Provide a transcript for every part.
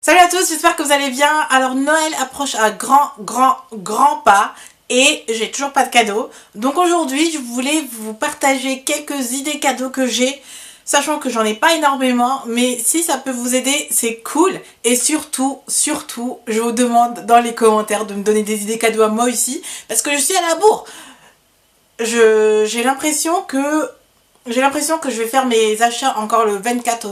Salut à tous, j'espère que vous allez bien. Alors Noël approche à grand pas et j'ai toujours pas de cadeau. Donc aujourd'hui je voulais vous partager quelques idées cadeaux que j'ai, sachant que j'en ai pas énormément, mais si ça peut vous aider c'est cool. Et surtout, je vous demande dans les commentaires de me donner des idées cadeaux à moi aussi, parce que je suis à la bourre. J'ai l'impression que je vais faire mes achats encore le 24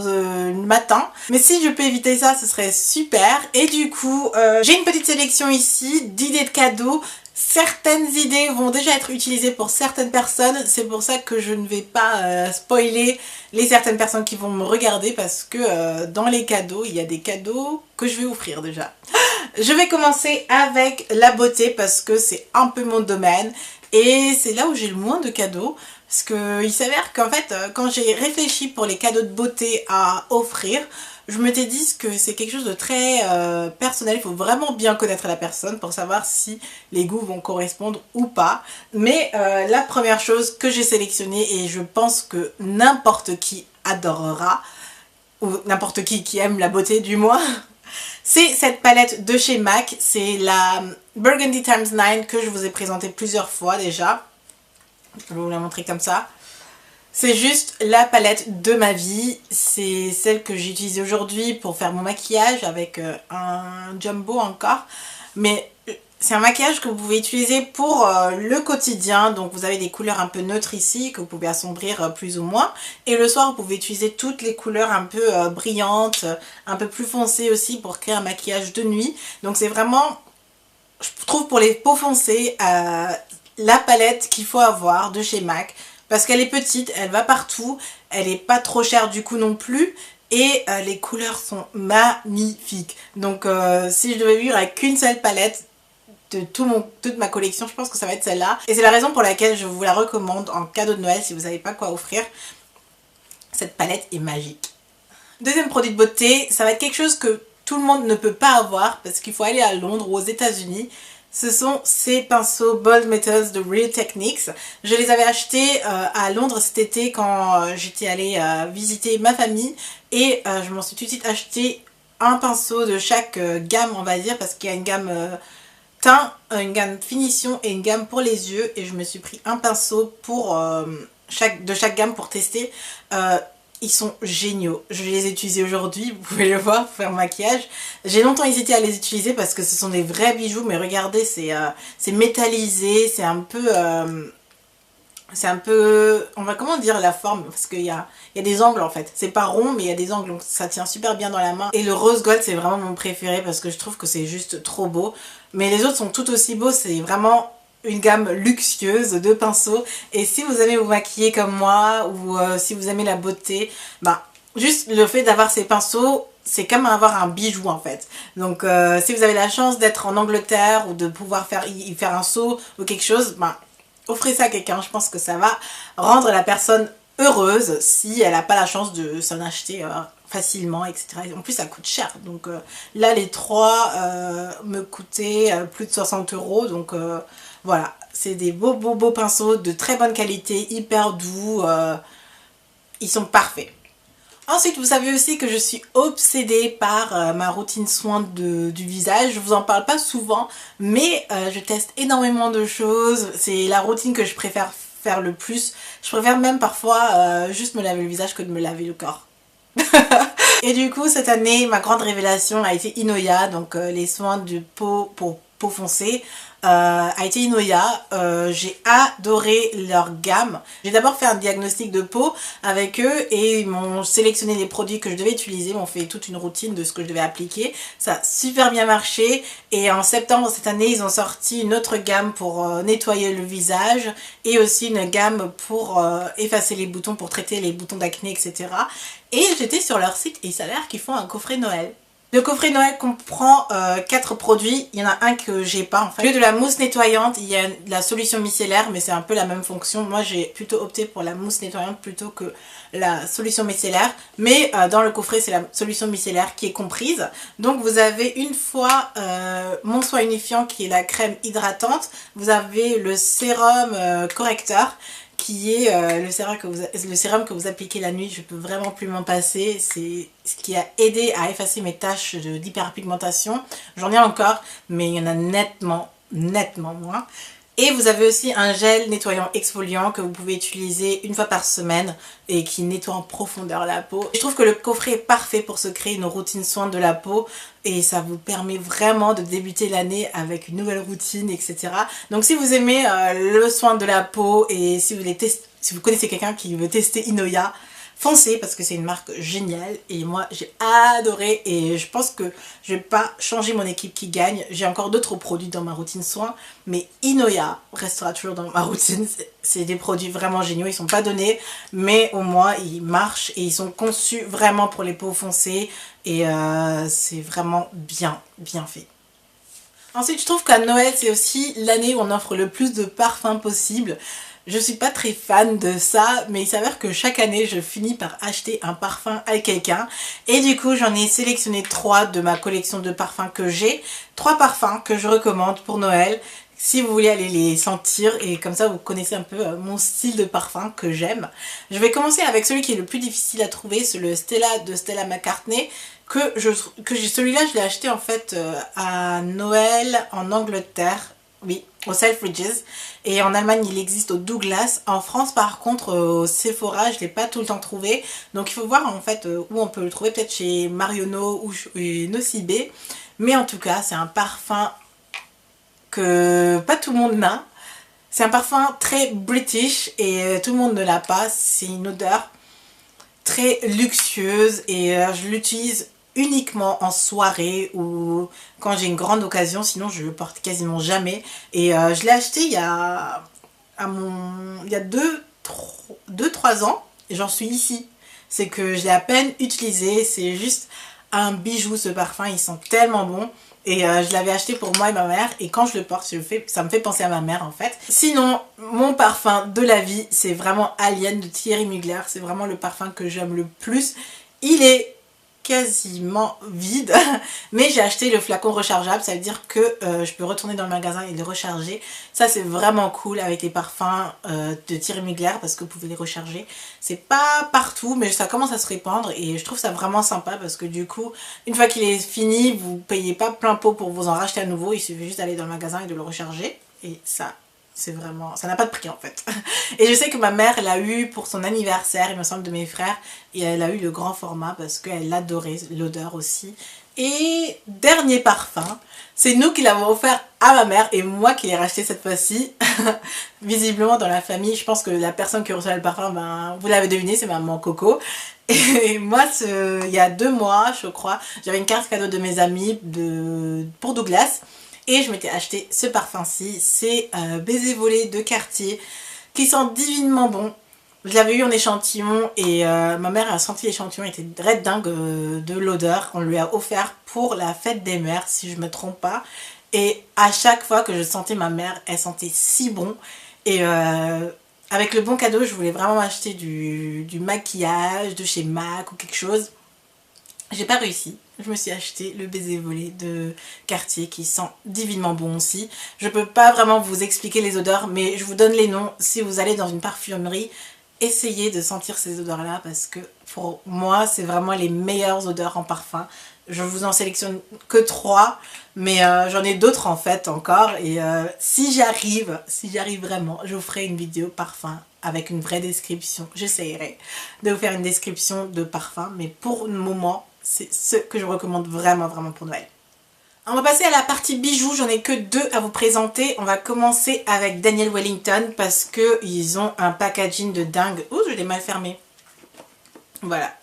matin. Mais si je peux éviter ça, ce serait super. Et du coup, j'ai une petite sélection ici d'idées de cadeaux. Certaines idées vont déjà être utilisées pour certaines personnes. C'est pour ça que je ne vais pas spoiler les certaines personnes qui vont me regarder. Parce que dans les cadeaux, il y a des cadeaux que je vais offrir déjà. Je vais commencer avec la beauté parce que c'est un peu mon domaine. Et c'est là où j'ai le moins de cadeaux. Parce qu'il s'avère qu'en fait, quand j'ai réfléchi pour les cadeaux de beauté à offrir, je m'étais dit que c'est quelque chose de très personnel. Il faut vraiment bien connaître la personne pour savoir si les goûts vont correspondre ou pas. Mais la première chose que j'ai sélectionnée, et je pense que n'importe qui adorera, ou n'importe qui aime la beauté du moins, c'est cette palette de chez MAC. C'est la Burgundy Times 9 que je vous ai présentée plusieurs fois déjà. Je vais vous la montrer comme ça. C'est juste la palette de ma vie. C'est celle que j'ai utilisée aujourd'hui pour faire mon maquillage avec un jumbo encore. Mais c'est un maquillage que vous pouvez utiliser pour le quotidien. Donc vous avez des couleurs un peu neutres ici que vous pouvez assombrir plus ou moins. Et le soir vous pouvez utiliser toutes les couleurs un peu brillantes, un peu plus foncées aussi pour créer un maquillage de nuit. Donc c'est vraiment, je trouve, pour les peaux foncées, la palette qu'il faut avoir de chez MAC. Parce qu'elle est petite, elle va partout, elle est pas trop chère du coup non plus. Et les couleurs sont magnifiques. Donc si je devais vivre avec qu'une seule palette de toute ma collection, je pense que ça va être celle-là. Et c'est la raison pour laquelle je vous la recommande en cadeau de Noël si vous savez pas quoi offrir. Cette palette est magique. Deuxième produit de beauté, ça va être quelque chose que tout le monde ne peut pas avoir parce qu'il faut aller à Londres ou aux États-Unis. Ce sont ces pinceaux Bold Metals de Real Techniques. Je les avais achetés à Londres cet été quand j'étais allée visiter ma famille. Et je m'en suis tout de suite acheté un pinceau de chaque gamme, on va dire, parce qu'il y a une gamme teint, une gamme finition et une gamme pour les yeux. Et je me suis pris un pinceau pour, de chaque gamme pour tester. Ils sont géniaux. Je les ai utilisés aujourd'hui, vous pouvez le voir pour faire le maquillage. J'ai longtemps hésité à les utiliser parce que ce sont des vrais bijoux, mais regardez, c'est métallisé, c'est un peu, on va comment dire la forme, parce qu'il y a des angles en fait. C'est pas rond, mais il y a des angles, donc ça tient super bien dans la main. Et le rose gold, c'est vraiment mon préféré parce que je trouve que c'est juste trop beau. Mais les autres sont tout aussi beaux, c'est vraiment une gamme luxueuse de pinceaux. Et si vous aimez vous maquiller comme moi ou si vous aimez la beauté, bah juste le fait d'avoir ces pinceaux, c'est comme avoir un bijou en fait. Donc si vous avez la chance d'être en Angleterre ou de pouvoir y faire un saut ou quelque chose, bah offrez ça à quelqu'un. Je pense que ça va rendre la personne heureuse si elle n'a pas la chance de s'en acheter facilement, etc. En plus ça coûte cher, donc là les trois me coûtaient plus de 60 €, donc voilà, c'est des beaux pinceaux de très bonne qualité, hyper doux, ils sont parfaits. Ensuite, vous savez aussi que je suis obsédée par ma routine soin du visage. Je vous en parle pas souvent, mais je teste énormément de choses. C'est la routine que je préfère faire le plus. Je préfère même parfois juste me laver le visage que de me laver le corps. Et du coup, cette année, ma grande révélation a été Inoya, donc les soins de peau pour peau foncée. A été Inoya. J'ai adoré leur gamme. J'ai d'abord fait un diagnostic de peau avec eux et ils m'ont sélectionné les produits que je devais utiliser, m'ont fait toute une routine de ce que je devais appliquer. Ça a super bien marché et en septembre cette année ils ont sorti une autre gamme pour nettoyer le visage et aussi une gamme pour effacer les boutons, pour traiter les boutons d'acné, etc. Et j'étais sur leur site et il s'avère qu'ils font un coffret Noël. Le coffret Noël comprend 4 produits, il y en a un que j'ai pas en fait. Au lieu de la mousse nettoyante, il y a la solution micellaire, mais c'est un peu la même fonction. Moi j'ai plutôt opté pour la mousse nettoyante plutôt que la solution micellaire. Mais dans le coffret c'est la solution micellaire qui est comprise. Donc vous avez une fois mon soin unifiant qui est la crème hydratante. Vous avez le sérum correcteur qui est le sérum que vous appliquez la nuit. Je peux vraiment plus m'en passer. C'est ce qui a aidé à effacer mes taches d'hyperpigmentation. J'en ai encore, mais il y en a nettement moins. Et vous avez aussi un gel nettoyant exfoliant que vous pouvez utiliser une fois par semaine et qui nettoie en profondeur la peau. Je trouve que le coffret est parfait pour se créer une routine soin de la peau et ça vous permet vraiment de débuter l'année avec une nouvelle routine, etc. Donc si vous aimez le soin de la peau et si vous connaissez quelqu'un qui veut tester Inoya, foncez parce que c'est une marque géniale et moi j'ai adoré et je pense que je vais pas changer mon équipe qui gagne. J'ai encore d'autres produits dans ma routine soin mais Inoya restera toujours dans ma routine. C'est des produits vraiment géniaux, ils sont pas donnés mais au moins ils marchent et ils sont conçus vraiment pour les peaux foncées et c'est vraiment bien fait. Ensuite, je trouve qu'à Noël, c'est aussi l'année où on offre le plus de parfums possible. Je suis pas très fan de ça, mais il s'avère que chaque année, je finis par acheter un parfum à quelqu'un. Et du coup, j'en ai sélectionné 3 de ma collection de parfums que j'ai. 3 parfums que je recommande pour Noël. Si vous voulez aller les sentir et comme ça vous connaissez un peu mon style de parfum que j'aime. Je vais commencer avec celui qui est le plus difficile à trouver, c'est le Stella de Stella McCartney. Celui-là je l'ai acheté en fait à Noël en Angleterre, oui, au Selfridges. Et en Allemagne il existe au Douglas. En France par contre au Sephora je ne l'ai pas tout le temps trouvé. Donc il faut voir en fait où on peut le trouver, peut-être chez Marionneau ou chez Nocibé. Mais en tout cas c'est un parfum que pas tout le monde n'a. C'est un parfum très british et tout le monde ne l'a pas. C'est une odeur très luxueuse et je l'utilise uniquement en soirée ou quand j'ai une grande occasion, sinon je le porte quasiment jamais. Et je l'ai acheté il y a 2-3 ans et j'en suis ici. C'est que je l'ai à peine utilisé, c'est juste un bijou ce parfum, il sent tellement bon. Et je l'avais acheté pour moi et ma mère et quand je le porte, ça me fait penser à ma mère en fait. Sinon, mon parfum de la vie, c'est vraiment Alien de Thierry Mugler. C'est vraiment le parfum que j'aime le plus. Il est quasiment vide, mais j'ai acheté le flacon rechargeable, ça veut dire que je peux retourner dans le magasin et le recharger. Ça c'est vraiment cool avec les parfums de Thierry Mugler parce que vous pouvez les recharger. C'est pas partout mais ça commence à se répandre et je trouve ça vraiment sympa parce que du coup une fois qu'il est fini vous payez pas plein pot pour vous en racheter à nouveau, il suffit juste d'aller dans le magasin et de le recharger et ça c'est vraiment, ça n'a pas de prix en fait. Et je sais que ma mère l'a eu pour son anniversaire, il me semble, de mes frères, et elle a eu le grand format parce qu'elle adorait l'odeur aussi. Et dernier parfum, c'est nous qui l'avons offert à ma mère et moi qui l'ai racheté cette fois-ci. Visiblement dans la famille, je pense que la personne qui reçoit le parfum, ben, vous l'avez deviné, c'est maman Coco. Et moi, il y a 2 mois, je crois, j'avais une carte cadeau de mes amis pour Douglas. Et je m'étais acheté ce parfum-ci, c'est Baiser volé de Cartier, qui sent divinement bon. Je l'avais eu en échantillon et ma mère a senti l'échantillon, elle était red dingue de l'odeur. On lui a offert pour la fête des mères, si je ne me trompe pas. Et à chaque fois que je sentais ma mère, elle sentait si bon. Et avec le bon cadeau, je voulais vraiment acheter du maquillage de chez MAC ou quelque chose. J'ai pas réussi. Je me suis acheté le Baiser volé de Cartier qui sent divinement bon aussi. Je peux pas vraiment vous expliquer les odeurs mais je vous donne les noms. Si vous allez dans une parfumerie, essayez de sentir ces odeurs là parce que pour moi c'est vraiment les meilleures odeurs en parfum. Je vous en sélectionne que 3 mais j'en ai d'autres en fait encore et si j'arrive vraiment, je vous ferai une vidéo parfum avec une vraie description. J'essayerai de vous faire une description de parfum mais pour le moment c'est ce que je recommande vraiment pour Noël. On va passer à la partie bijoux, j'en ai que 2 à vous présenter. On va commencer avec Daniel Wellington parce qu'ils ont un packaging de dingue. Ouh, je l'ai mal fermé. Voilà.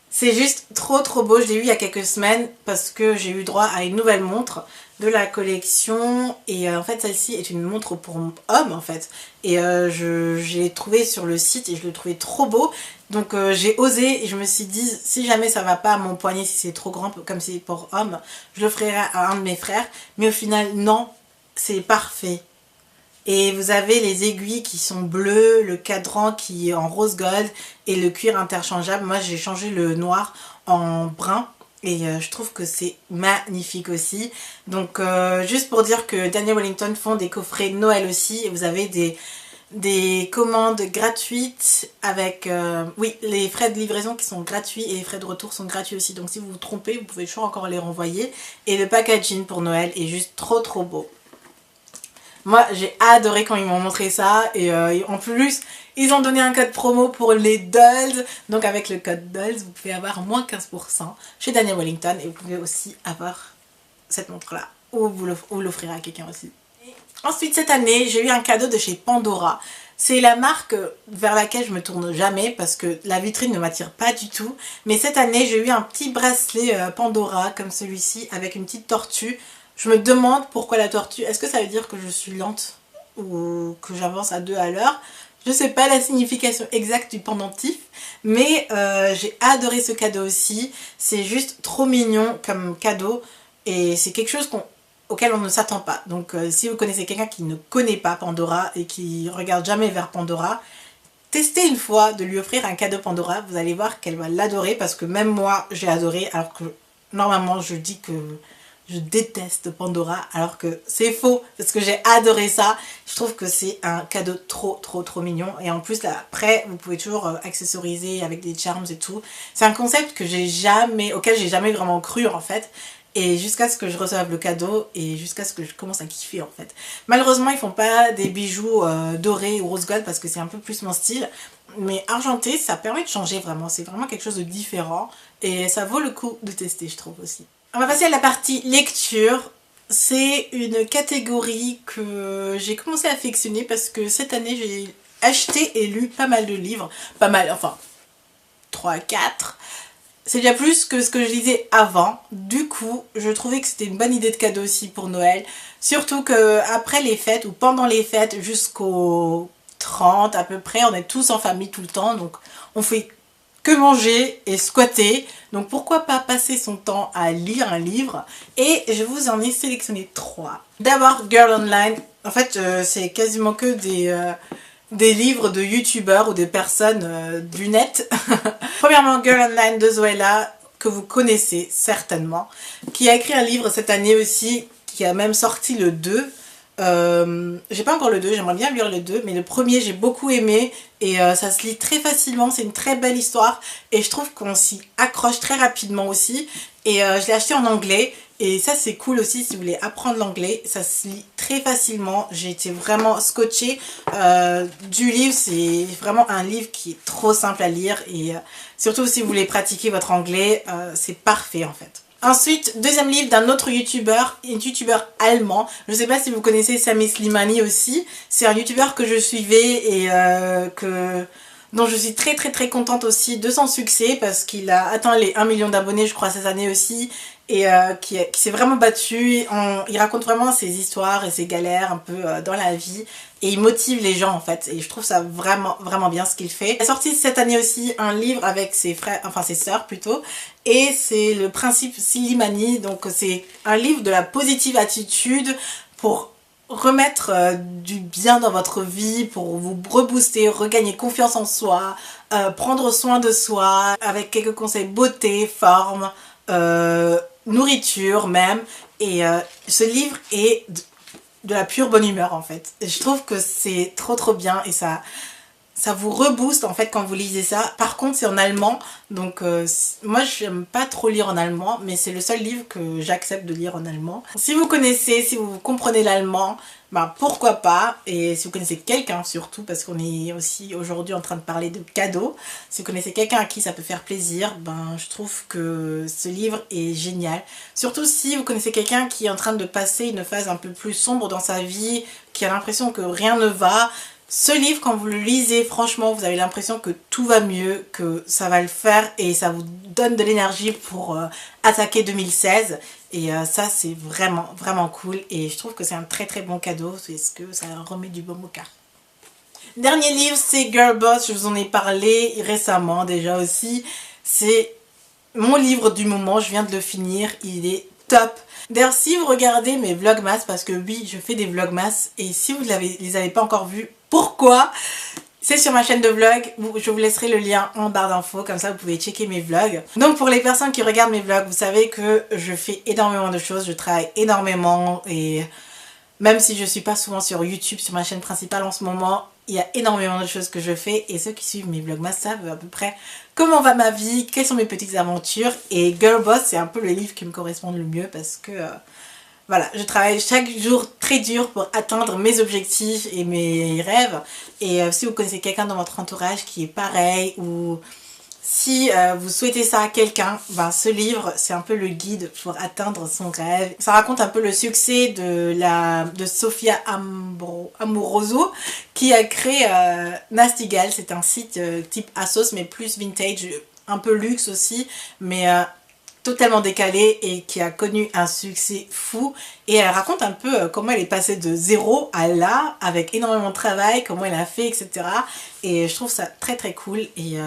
C'est juste trop beau, je l'ai eu il y a quelques semaines parce que j'ai eu droit à une nouvelle montre de la collection et en fait celle-ci est une montre pour homme en fait et je l'ai trouvé sur le site et je le trouvais trop beau donc j'ai osé et je me suis dit si jamais ça va pas à mon poignet, si c'est trop grand comme c'est pour homme, je le ferai à un de mes frères mais au final non, c'est parfait. Et vous avez les aiguilles qui sont bleues, le cadran qui est en rose gold et le cuir interchangeable. Moi j'ai changé le noir en brun et je trouve que c'est magnifique aussi. Donc juste pour dire que Daniel Wellington font des coffrets Noël aussi et vous avez des des commandes gratuites avec, oui, les frais de livraison qui sont gratuits et les frais de retour sont gratuits aussi. Donc si vous vous trompez, vous pouvez toujours encore les renvoyer. Et le packaging pour Noël est juste trop beau. Moi j'ai adoré quand ils m'ont montré ça et en plus ils ont donné un code promo pour les dolls. Donc avec le code dolls vous pouvez avoir moins 15% chez Daniel Wellington et vous pouvez aussi avoir cette montre là ou vous l'offrirez à quelqu'un aussi. Ensuite cette année j'ai eu un cadeau de chez Pandora. C'est la marque vers laquelle je me tourne jamais parce que la vitrine ne m'attire pas du tout. Mais cette année j'ai eu un petit bracelet Pandora comme celui-ci avec une petite tortue. Je me demande pourquoi la tortue. Est-ce que ça veut dire que je suis lente ou que j'avance à 2 à l'heure? Je ne sais pas la signification exacte du pendentif, mais j'ai adoré ce cadeau aussi. C'est juste trop mignon comme cadeau et c'est quelque chose auquel on ne s'attend pas. Donc si vous connaissez quelqu'un qui ne connaît pas Pandora et qui regarde jamais vers Pandora, testez une fois de lui offrir un cadeau Pandora. Vous allez voir qu'elle va l'adorer parce que même moi j'ai adoré alors que normalement je dis que je déteste Pandora alors que c'est faux parce que j'ai adoré ça. Je trouve que c'est un cadeau trop mignon et en plus là, après vous pouvez toujours accessoriser avec des charms et tout. C'est un concept que auquel j'ai jamais vraiment cru en fait. Et jusqu'à ce que je reçoive le cadeau et jusqu'à ce que je commence à kiffer en fait. Malheureusement ils font pas des bijoux dorés ou rose gold parce que c'est un peu plus mon style. Mais argenté ça permet de changer vraiment, c'est vraiment quelque chose de différent. Et ça vaut le coup de tester je trouve aussi. On va passer à la partie lecture. C'est une catégorie que j'ai commencé à affectionner parce que cette année j'ai acheté et lu pas mal de livres. Pas mal, enfin 3 à 4. C'est déjà plus que ce que je lisais avant. Du coup, je trouvais que c'était une bonne idée de cadeau aussi pour Noël. Surtout qu'après les fêtes ou pendant les fêtes jusqu'au 30 à peu près, on est tous en famille tout le temps. Donc on fait que manger et squatter. Donc pourquoi pas passer son temps à lire un livre. Et je vous en ai sélectionné 3. D'abord Girl Online. En fait c'est quasiment que des livres de youtubeurs ou des personnes du net. Premièrement Girl Online de Zoella, que vous connaissez certainement, qui a écrit un livre cette année aussi, qui a même sorti le 2. J'ai pas encore le 2, j'aimerais bien lire le 2, mais le premier j'ai beaucoup aimé et ça se lit très facilement, c'est une très belle histoire et je trouve qu'on s'y accroche très rapidement aussi et je l'ai acheté en anglais et ça c'est cool aussi si vous voulez apprendre l'anglais, ça se lit très facilement, j'ai été vraiment scotchée du livre, c'est vraiment un livre qui est trop simple à lire et surtout si vous voulez pratiquer votre anglais, c'est parfait en fait. Ensuite, deuxième livre d'un autre youtubeur, un youtubeur allemand. Je ne sais pas si vous connaissez Sami Slimani aussi. C'est un youtubeur que je suivais et dont je suis très contente aussi de son succès parce qu'il a atteint les 1 million d'abonnés je crois cette année aussi et qui s'est vraiment battu. Il raconte vraiment ses histoires et ses galères un peu dans la vie et il motive les gens en fait et je trouve ça vraiment bien ce qu'il fait. Il a sorti cette année aussi un livre avec ses frères, enfin ses sœurs plutôt, et c'est le principe Slimani, donc c'est un livre de la positive attitude pour remettre du bien dans votre vie, pour vous rebooster, regagner confiance en soi, prendre soin de soi avec quelques conseils beauté, forme, nourriture même. Et ce livre est de la pure bonne humeur en fait. Et je trouve que c'est trop bien et ça vous rebooste en fait quand vous lisez ça. Par contre c'est en allemand, donc moi j'aime pas trop lire en allemand, mais c'est le seul livre que j'accepte de lire en allemand. Si vous connaissez, si vous comprenez l'allemand, ben pourquoi pas. Et si vous connaissez quelqu'un surtout, parce qu'on est aussi aujourd'hui en train de parler de cadeaux, si vous connaissez quelqu'un à qui ça peut faire plaisir, ben je trouve que ce livre est génial. Surtout si vous connaissez quelqu'un qui est en train de passer une phase un peu plus sombre dans sa vie, qui a l'impression que rien ne va. Ce livre, quand vous le lisez, franchement, vous avez l'impression que tout va mieux, que ça va le faire et ça vous donne de l'énergie pour attaquer 2016. Et ça, c'est vraiment cool et je trouve que c'est un très bon cadeau parce que ça remet du baume au cœur. Dernier livre, c'est Girl Boss, je vous en ai parlé récemment déjà aussi. C'est mon livre du moment, je viens de le finir, il est top. D'ailleurs si vous regardez mes vlogmas, parce que oui je fais des vlogmas et si vous les avez pas encore vus, pourquoi? C'est sur ma chaîne de vlog, je vous laisserai le lien en barre d'infos, comme ça vous pouvez checker mes vlogs. Donc pour les personnes qui regardent mes vlogs, vous savez que je fais énormément de choses, je travaille énormément et même si je suis pas souvent sur YouTube, sur ma chaîne principale en ce moment, il y a énormément de choses que je fais et ceux qui suivent mes vlogmas savent à peu près comment va ma vie, quelles sont mes petites aventures. Et Girl Boss, c'est un peu le livre qui me correspond le mieux parce que voilà, je travaille chaque jour très dur pour atteindre mes objectifs et mes rêves. Et si vous connaissez quelqu'un dans votre entourage qui est pareil, ou si vous souhaitez ça à quelqu'un, ben ce livre c'est un peu le guide pour atteindre son rêve. Ça raconte un peu le succès de Sofia Amoroso qui a créé Nasty Gal. C'est un site type Asos mais plus vintage, un peu luxe aussi, mais totalement décalé et qui a connu un succès fou. Et elle raconte un peu comment elle est passée de zéro à là avec énormément de travail, comment elle a fait, etc. Et je trouve ça très très cool et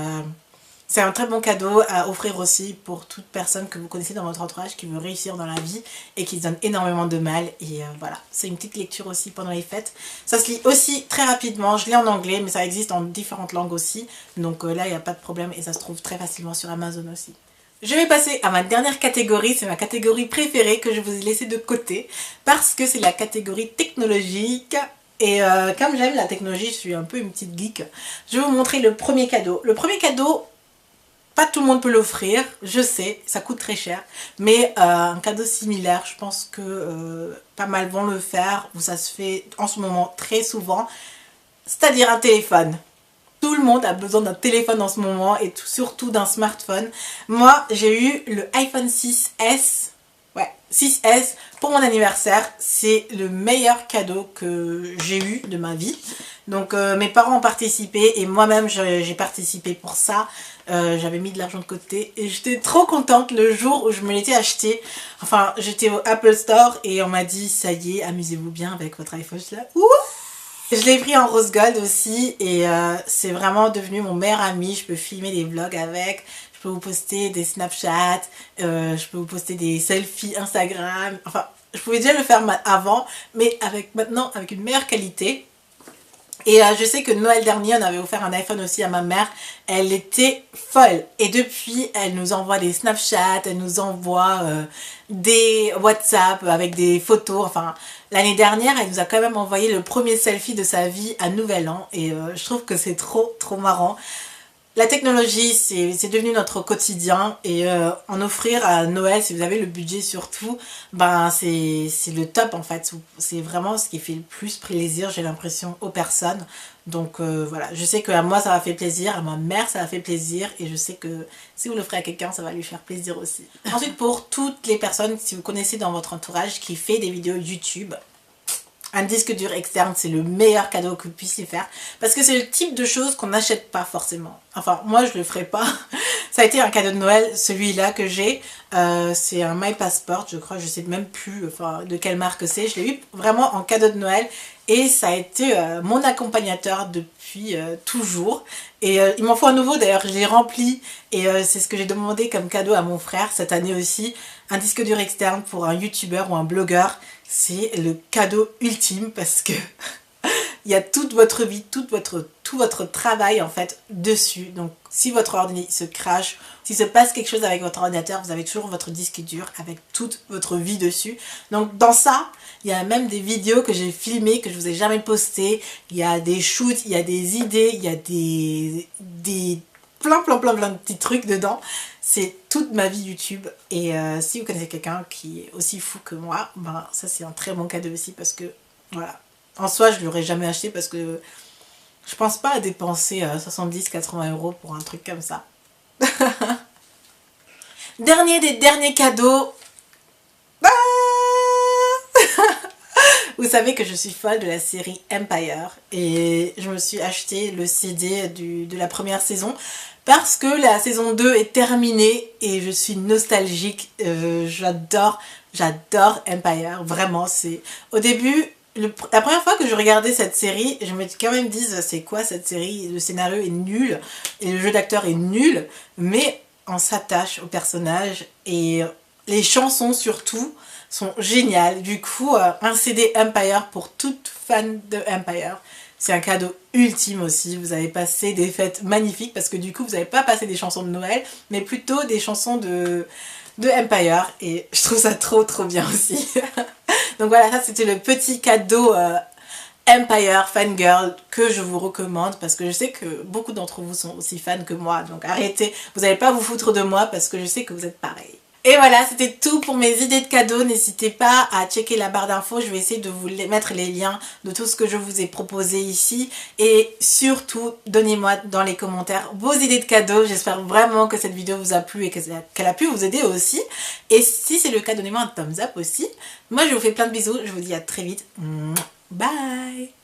c'est un très bon cadeau à offrir aussi pour toute personne que vous connaissez dans votre entourage qui veut réussir dans la vie et qui se donne énormément de mal. Et voilà, c'est une petite lecture aussi pendant les fêtes. Ça se lit aussi très rapidement, je l'ai en anglais mais ça existe en différentes langues aussi. Donc là il n'y a pas de problème et ça se trouve très facilement sur Amazon aussi. Je vais passer à ma dernière catégorie, c'est ma catégorie préférée que je vous ai laissée de côté parce que c'est la catégorie technologique. Et comme j'aime la technologie, je suis un peu une petite geek, je vais vous montrer le premier cadeau. Le premier cadeau, pas tout le monde peut l'offrir, je sais, ça coûte très cher, mais un cadeau similaire, je pense que pas mal vont le faire, ou ça se fait en ce moment très souvent, c'est-à-dire un téléphone. Tout le monde a besoin d'un téléphone en ce moment et surtout d'un smartphone. Moi, j'ai eu le iPhone 6S. Ouais, 6S pour mon anniversaire. C'est le meilleur cadeau que j'ai eu de ma vie. Donc mes parents ont participé et moi-même j'ai participé pour ça. J'avais mis de l'argent de côté et j'étais trop contente le jour où je me l'étais acheté. Enfin, j'étais au Apple Store et on m'a dit ça y est, amusez-vous bien avec votre iPhone. Là. Ouh! Je l'ai pris en rose gold aussi et c'est vraiment devenu mon meilleur ami. Je peux filmer des vlogs avec, je peux vous poster des Snapchat, je peux vous poster des selfies Instagram. Enfin, je pouvais déjà le faire avant, mais maintenant avec une meilleure qualité. Et je sais que Noël dernier, on avait offert un iPhone aussi à ma mère. Elle était folle. Et depuis, elle nous envoie des Snapchat, elle nous envoie des WhatsApp avec des photos. Enfin, l'année dernière, elle nous a quand même envoyé le premier selfie de sa vie à Nouvel An. Et je trouve que c'est trop marrant. La technologie, c'est devenu notre quotidien et en offrir à Noël, si vous avez le budget surtout, ben c'est le top en fait. C'est vraiment ce qui fait le plus plaisir, j'ai l'impression, aux personnes. Donc voilà, je sais que à moi ça m'a fait plaisir, à ma mère ça a fait plaisir et je sais que si vous l'offrez à quelqu'un, ça va lui faire plaisir aussi. Ensuite, pour toutes les personnes, si vous connaissez dans votre entourage qui fait des vidéos YouTube, un disque dur externe, c'est le meilleur cadeau que vous puissiez faire parce que c'est le type de choses qu'on n'achète pas forcément. Enfin, moi je le ferai pas. Ça a été un cadeau de Noël, celui-là que j'ai. C'est un My Passport, je crois, je sais même plus enfin, de quelle marque c'est. Je l'ai eu vraiment en cadeau de Noël et ça a été mon accompagnateur depuis toujours. Et il m'en faut un nouveau d'ailleurs, je l'ai rempli et c'est ce que j'ai demandé comme cadeau à mon frère cette année aussi. Un disque dur externe pour un youtubeur ou un blogueur. C'est le cadeau ultime parce que il y a toute votre vie, tout votre travail en fait dessus. Donc si votre ordinateur se crache, s'il se passe quelque chose avec votre ordinateur, vous avez toujours votre disque dur avec toute votre vie dessus. Donc dans ça, il y a même des vidéos que j'ai filmées que je vous ai jamais postées. Il y a des shoots, il y a des idées, il y a des plein de petits trucs dedans. C'est toute ma vie YouTube et si vous connaissez quelqu'un qui est aussi fou que moi, ben ça c'est un très bon cadeau aussi parce que voilà. En soi je ne l'aurais jamais acheté parce que je pense pas à dépenser 70-80 € pour un truc comme ça. Dernier des derniers cadeaux. Vous savez que je suis folle de la série Empire et je me suis acheté le CD de la première saison parce que la saison 2 est terminée et je suis nostalgique. J'adore Empire, vraiment. Au début, la première fois que je regardais cette série, je me suis quand même dit c'est quoi cette série? Le scénario est nul et le jeu d'acteur est nul, mais on s'attache aux personnages et les chansons surtout sont géniales. Du coup, un CD Empire pour toute fan de Empire, c'est un cadeau ultime aussi. Vous avez passé des fêtes magnifiques parce que du coup, vous n'avez pas passé des chansons de Noël, mais plutôt des chansons de Empire et je trouve ça trop bien aussi. Donc voilà, ça c'était le petit cadeau Empire Fangirl que je vous recommande parce que je sais que beaucoup d'entre vous sont aussi fans que moi, donc arrêtez, vous n'allez pas vous foutre de moi parce que je sais que vous êtes pareil. Et voilà, c'était tout pour mes idées de cadeaux. N'hésitez pas à checker la barre d'infos. Je vais essayer de vous mettre les liens de tout ce que je vous ai proposé ici. Et surtout, donnez-moi dans les commentaires vos idées de cadeaux. J'espère vraiment que cette vidéo vous a plu et qu'elle a pu vous aider aussi. Et si c'est le cas, donnez-moi un thumbs up aussi. Moi, je vous fais plein de bisous. Je vous dis à très vite. Bye!